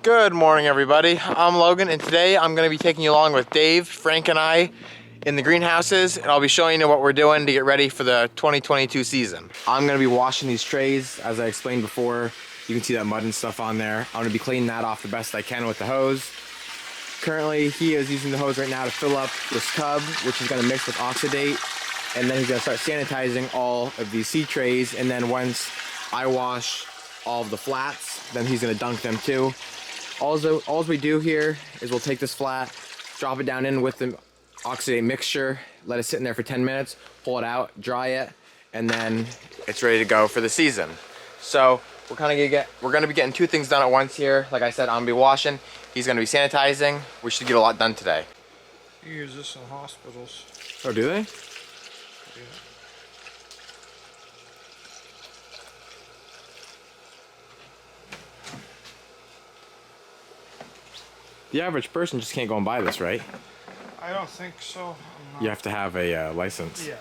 Good morning, everybody. I'm Logan, and today I'm going to be taking you along with Dave, Frank, and I in the greenhouses, and I'll be showing you what we're doing to get ready for the 2022 season. I'm going to be washing these trays, as I explained before. You can see that mud and stuff on there. I'm going to be cleaning that off the best I can with the hose. Currently, he is using the hose right now to fill up this tub, which is going to mix with oxidate, and then he's going to start sanitizing all of these seed trays, and then once I wash all of the flats, then he's going to dunk them too. All we do here is we'll take this flat, drop it down in with the oxidate mixture, let it sit in there for 10 minutes, pull it out, dry it, and then it's ready to go for the season. So we're gonna be getting two things done at once here. Like I said, I'm gonna be washing, he's gonna be sanitizing. We should get a lot done today. You use this in hospitals. Oh, do they? Yeah. The average person just can't go and buy this, right? I don't think so. You have to have a license. Yeah.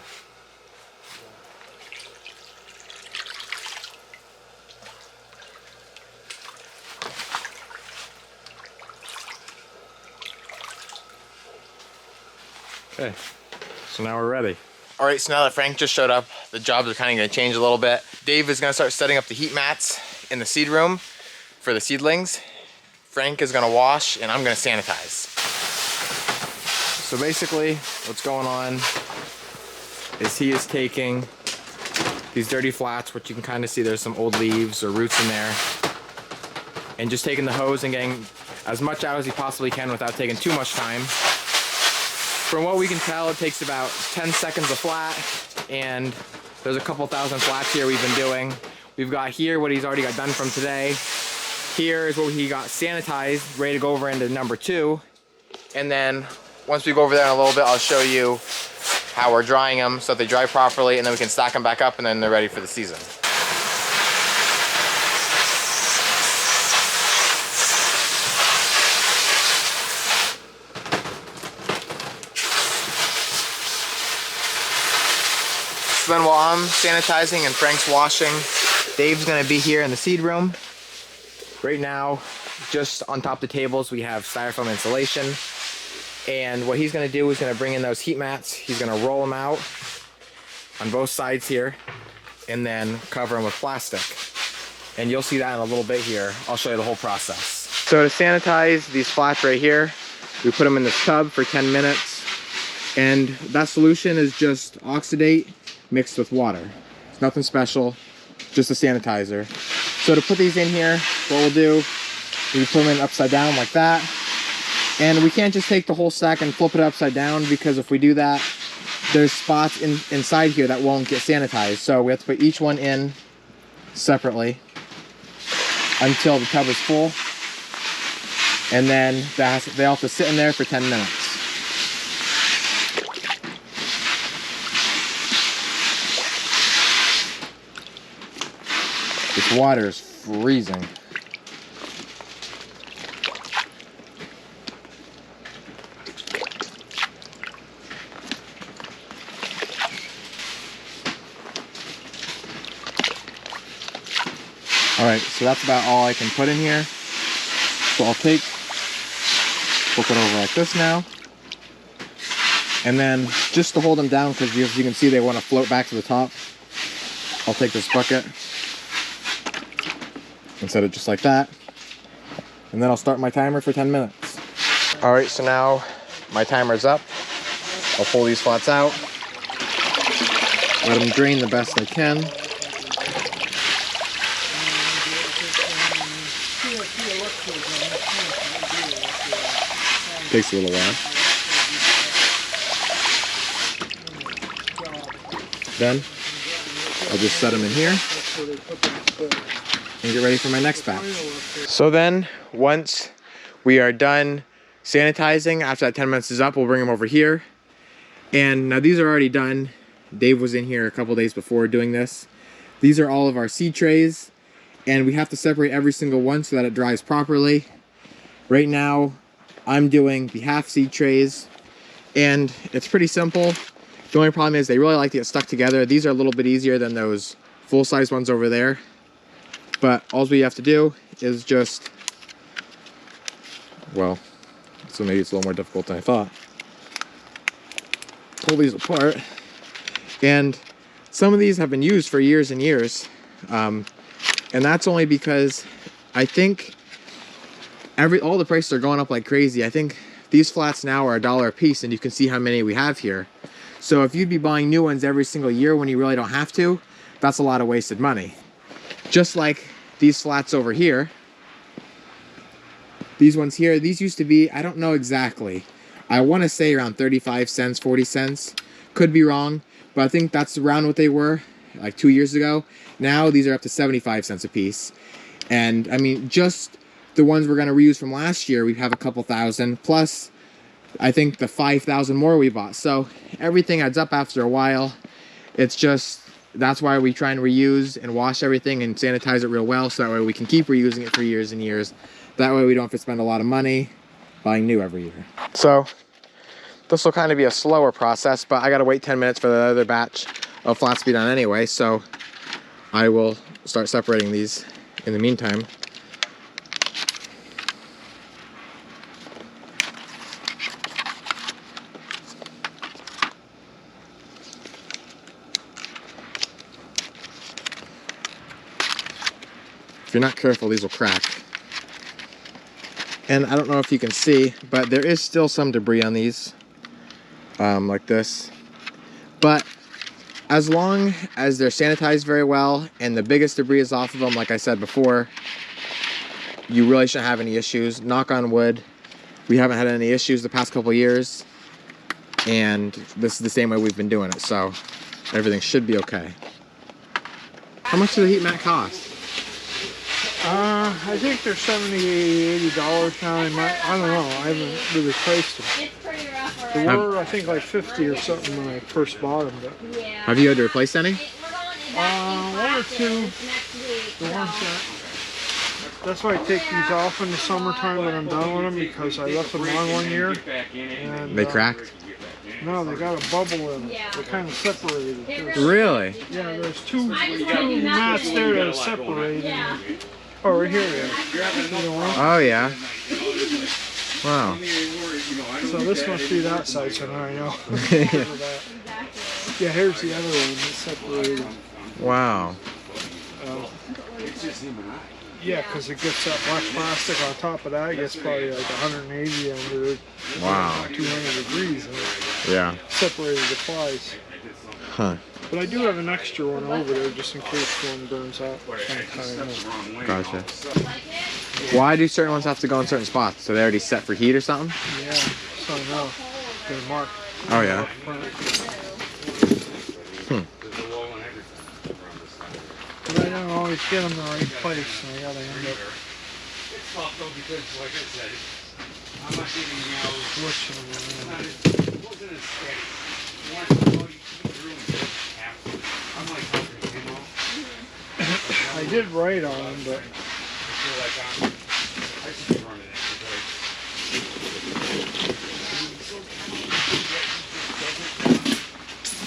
Okay, so now we're ready. All right, so now that Frank just showed up, the jobs are kind of gonna change a little bit. Dave is gonna start setting up the heat mats in the seed room for the seedlings. Frank is gonna wash and I'm gonna sanitize. So basically, what's going on is he is taking these dirty flats, which you can kind of see there's some old leaves or roots in there, and just taking the hose and getting as much out as he possibly can without taking too much time. From what we can tell, it takes about 10 seconds a flat, and there's a couple thousand flats here we've been doing. We've got here what he's already got done from today. Here is what he got sanitized, ready to go over into number 2. And then once we go over there in a little bit, I'll show you how we're drying them so that they dry properly, and then we can stack them back up and then they're ready for the season. So then while I'm sanitizing and Frank's washing, Dave's gonna be here in the seed room. Right now, just on top of the tables, we have styrofoam insulation. And what he's gonna do is gonna bring in those heat mats. He's gonna roll them out on both sides here and then cover them with plastic. And you'll see that in a little bit here. I'll show you the whole process. So to sanitize these flats right here, we put them in this tub for 10 minutes. And that solution is just oxidate mixed with water. It's nothing special, just a sanitizer. So to put these in here, what we'll do is we put them in upside down like that. And we can't just take the whole stack and flip it upside down, because if we do that, there's spots inside here that won't get sanitized. So we have to put each one in separately until the tub is full. And then they all have to sit in there for 10 minutes. This water is freezing. All right, so that's about all I can put in here. So I'll flip it over like this now. And then just to hold them down, because as you can see, they want to float back to the top, I'll take this bucket and set it just like that. And then I'll start my timer for 10 minutes. All right, so now my timer's up. I'll pull these flats out, let them drain the best they can. Takes a little while. Then I'll just set them in here and get ready for my next batch. So then once we are done sanitizing, after that 10 minutes is up, we'll bring them over here. And now these are already done. Dave was in here a couple days before doing this. These are all of our seed trays, and we have to separate every single one so that it dries properly. Right now I'm doing the half seed trays, and it's pretty simple. The only problem is they really like to get stuck together. These are a little bit easier than those full-size ones over there. But all we have to do is just well, so maybe it's a little more difficult than I thought. Pull these apart, and some of these have been used for years and years, and that's only because I think all the prices are going up like crazy. I think these flats now are $1 a piece, and you can see how many we have here. So if you'd be buying new ones every single year when you really don't have to, that's a lot of wasted money. Just like these flats over here. These ones here, these used to be, I don't know exactly. I want to say around 35 cents, 40 cents. Could be wrong, but I think that's around what they were like 2 years ago. Now these are up to 75 cents a piece. And I mean, just the ones we're going to reuse from last year, we have a couple thousand, plus I think the 5,000 more we bought. So everything adds up after a while. It's just, that's why we try and reuse and wash everything and sanitize it real well, so that way we can keep reusing it for years and years. That way we don't have to spend a lot of money buying new every year. So this will kind of be a slower process, but I gotta wait 10 minutes for the other batch of flats to be done anyway, so I will start separating these in the meantime. If you're not careful, these will crack. And I don't know if you can see, but there is still some debris on these, like this. But as long as they're sanitized very well and the biggest debris is off of them, like I said before, you really shouldn't have any issues. Knock on wood, we haven't had any issues the past couple years, and this is the same way we've been doing it, so everything should be okay. How much does a heat mat cost? I think they're $70, $80 now. I don't know. I haven't really priced them. It's pretty rough. They were, I think, like 50 or something when I first bought them. But Have you had to replace any? one or two. The ones that's why I take these off in the summertime when I'm done with them, because I left them on one year. And, They cracked? No, they got a bubble in them. They kind of separated. Really? Yeah, there's two mats there that are separated. Oh, right here they are. Oh yeah. Wow. So this must be that side, so now I know. Yeah, here's the other one that's separated. Wow. Yeah, because it gets that black plastic on top of that. It gets probably like 180 under Wow. 200 degrees. And Yeah. separated the plies. Huh. But I do have an extra one over there just in case one burns out. Gotcha. Why do certain ones have to go in certain spots? So they're already set for heat or something? Yeah, so I know. They're marked. Oh yeah. But I don't always get them in the right place, so I gotta end up switching them. I did write on them, but I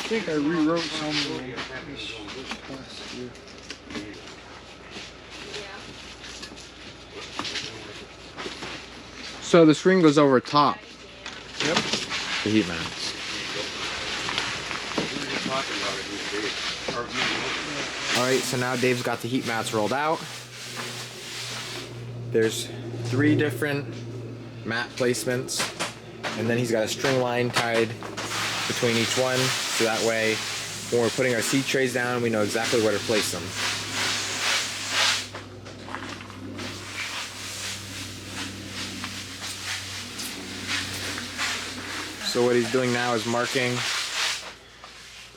think I rewrote some of them this past year. So the screen goes over top Yep. the heat mats. Alright, so now Dave's got the heat mats rolled out. There's 3 different mat placements, and then he's got a string line tied between each one, so that way when we're putting our seed trays down, we know exactly where to place them. So what he's doing now is marking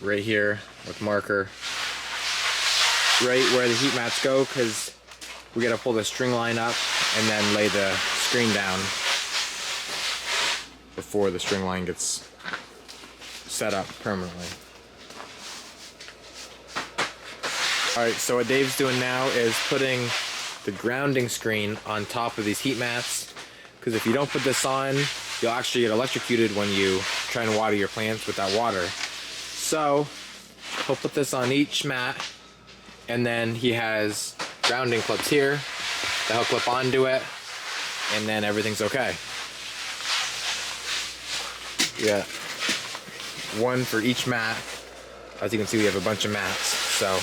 right here with marker right where the heat mats go, because we got to pull the string line up and then lay the screen down before the string line gets set up permanently. Alright, so what Dave's doing now is putting the grounding screen on top of these heat mats, because if you don't put this on, you'll actually get electrocuted when you try and water your plants with that water. So he'll put this on each mat, and then he has grounding clips here that he'll clip onto it, and then everything's okay. Yeah, one for each mat. As you can see, we have a bunch of mats. So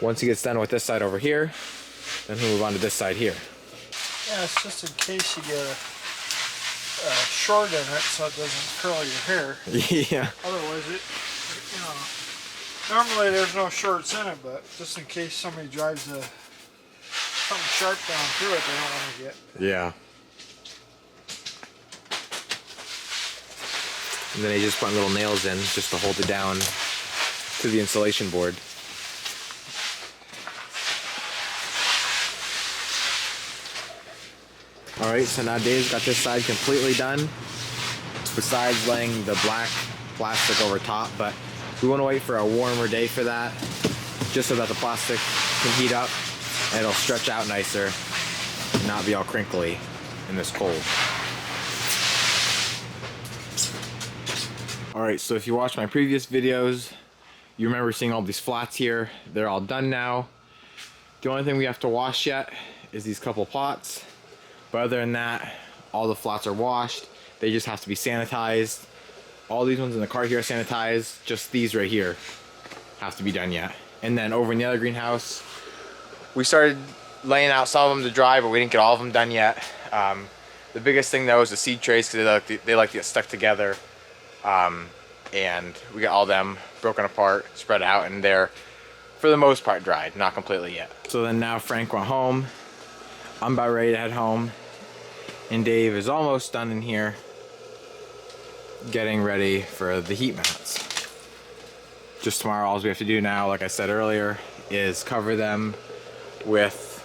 once he gets done with this side over here, then he'll move on to this side here. Yeah, it's just in case you get a short in it so it doesn't curl your hair. Yeah. Otherwise, you know, normally there's no shorts in it, but just in case somebody drives something sharp down through it, they don't want to get. Yeah. And then they just put little nails in just to hold it down to the insulation board. Alright, so now Dave's got this side completely done, besides laying the black plastic over top, but we want to wait for a warmer day for that, just so that the plastic can heat up and it'll stretch out nicer and not be all crinkly in this cold. Alright, so if you watched my previous videos, you remember seeing all these flats here. They're all done now. The only thing we have to wash yet is these couple pots. But other than that, all the flats are washed. They just have to be sanitized. All these ones in the cart here are sanitized. Just these right here have to be done yet. And then over in the other greenhouse, we started laying out some of them to dry, but we didn't get all of them done yet. The biggest thing though is the seed trays, because they like to get stuck together. And we got all them broken apart, spread out, and they're for the most part dried, not completely yet. So then now Frank went home. I'm about ready to head home, and Dave is almost done in here getting ready for the heat mats. Just tomorrow, all we have to do now, like I said earlier, is cover them with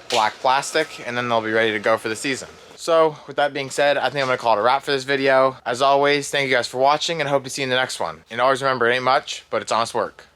black plastic, and then they'll be ready to go for the season. So with that being said, I think I'm gonna call it a wrap for this video. As always, thank you guys for watching, and I hope to see you in the next one. And always remember, it ain't much, but it's honest work.